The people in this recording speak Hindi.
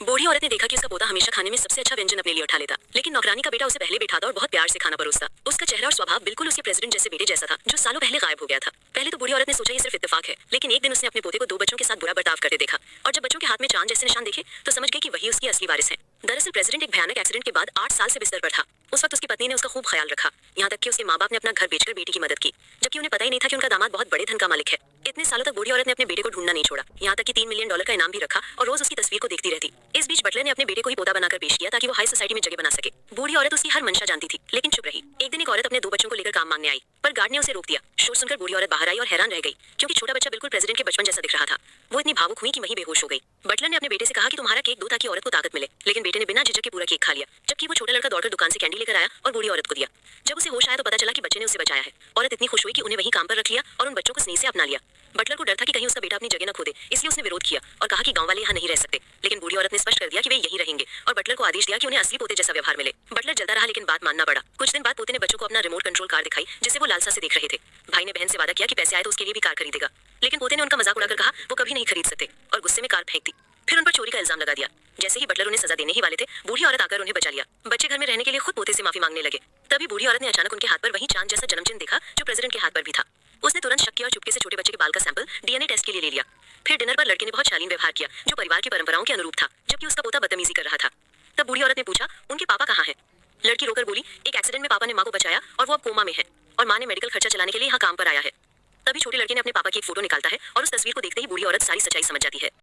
बूढ़ी औरत ने देखा कि उसका पोता हमेशा खाने में सबसे अच्छा व्यंजन अपने लिए उठा लेता, लेकिन नौकरानी का बेटा उसे पहले बिठाता और बहुत प्यार से खाना परोसता। उसका चेहरा और स्वभाव बिल्कुल उसके प्रेसिडेंट जैसे बेटे जैसा था, जो सालों पहले गायब हो गया था। पहले तो बूढ़ी औरत ने सोचा ये सिर्फ इत्तेफाक है, लेकिन एक दिन उसने अपने पोते को दो बच्चों के साथ बुरा बर्ताव करते देखा, और जब बच्चों के हाथ में चांद जैसे निशान देखे तो समझ गई कि वही उसकी असली वारिस है। दरअसल प्रेसिडेंट एक भयानक एक्सीडेंट के बाद 8 साल से बिस्तर पर था। उस वक्त उसकी पत्नी ने उसका खूब ख्याल रखा, यहाँ तक कि उसके माँ बाप ने अपना घर बेचकर बेटी की मदद की, जबकि उन्हें पता ही नहीं था कि उनका दामाद बहुत बड़े धन का मालिक है। इतने सालों तक बूढ़ी औरत ने अपने बेटे को ढूंढना नहीं छोड़ा, यहाँ तक कि $3 मिलियन का इनाम भी रखा और रोज उसकी तस्वीर को देखती रहती। इस बीच बटलर ने अपने बेटे को ही पोता बनाकर पेश किया ताकि वो हाई सोसाइटी में जगह बना सके। बूढ़ी औरत उसकी हर मंशा जानती थी, लेकिन चुप रही। एक दिन एक औरत अपने 2 बच्चों को लेकर काम मांगने आई, पर गार्ड ने उसे रोक दिया। शोर सुनकर बूढ़ी औरत बाहर आई और हैरान रह गई, क्योंकि छोटा बच्चा बिल्कुल प्रेसिडेंट के बचपन जैसा दिख रहा था। वो इतनी भावुक हुई कि वहीं बेहोश हो गई। बटलर ने अपने बेटे से कहा कि तुम्हारा केक दो ताकि औरत को ताकत मिले, लेकिन बेटे ने बिना झिझक के पूरा केक खा लिया, जबकि वो छोटा लड़का दौड़कर दुकान से कैंडी लेकर आया और बूढ़ी औरत को दिया। जब उसे होश आया तो पता चला कि बच्चे ने उसे बचाया है। औरत इतनी खुश हुई कि उन्हें वहीं काम पर रख लिया और उन बच्चों को स्नेह से अपना लिया। बटलर को डर था कि कहीं उसका बेटा अपनी जगह न खो दे, इसलिए उसने विरोध किया और कहा कि गांव वाले यहाँ नहीं रह सकते, लेकिन बूढ़ी औरत ने स्पष्ट कर दिया कि वे यहीं रहेंगे और बटलर को आदेश दिया कि उन्हें असली पोते जैसा व्यवहार मिले। बटलर जलता रहा, लेकिन बात मानना पड़ा। कुछ दिन बाद पोते ने बच्चों को अपना रिमोट कंट्रोल कार दिखाई, जिसे वो लालसा से देख रहे थे। भाई ने बहन से वादा किया कि पैसे आए तो उसके लिए भी कार खरीदेगा, लेकिन पोते ने उनका मजाक उड़ाकर कहा वो कभी नहीं खरीद सकते और गुस्से में कार फेंक दी। फिर उन पर चोरी का इल्जाम लगा दिया। जैसे ही बटलर उन्हें सजा देने ही वाले थे, बूढ़ी औरत आकर उन्हें बचा लिया। बच्चे घर में रहने के लिए खुद पोते से माफी मांगने लगे। तभी बूढ़ी औरत ने अचानक उनके हाथ पर वही चांद जैसा जन्मचिन्ह देखा जो प्रेसिडेंट के हाथ पर भी था। उसने तुरंत शक किया और चुपके से छोटे बच्चे के बाल का सैंपल डीएनए टेस्ट के लिए ले लिया। फिर डिनर पर लड़के ने बहुत शालीन व्यवहार किया, जो परिवार की परंपराओं के अनुरूप था, जबकि उसका पोता बदतमीजी कर रहा था। तब बूढ़ी औरत ने पूछा, उनके पापा कहाँ हैं? लड़की रोकर बोली, एक एक्सीडेंट में पापा ने माँ को बचाया और वो अब कोमा में है, और माँ ने मेडिकल खर्चा चलाने के लिए यहाँ काम पर आया है। तभी छोटे लड़के ने अपने पापा की एक फोटो निकालता है और उस तस्वीर को देखते ही बूढ़ी औरत सारी सच्चाई समझ जाती है।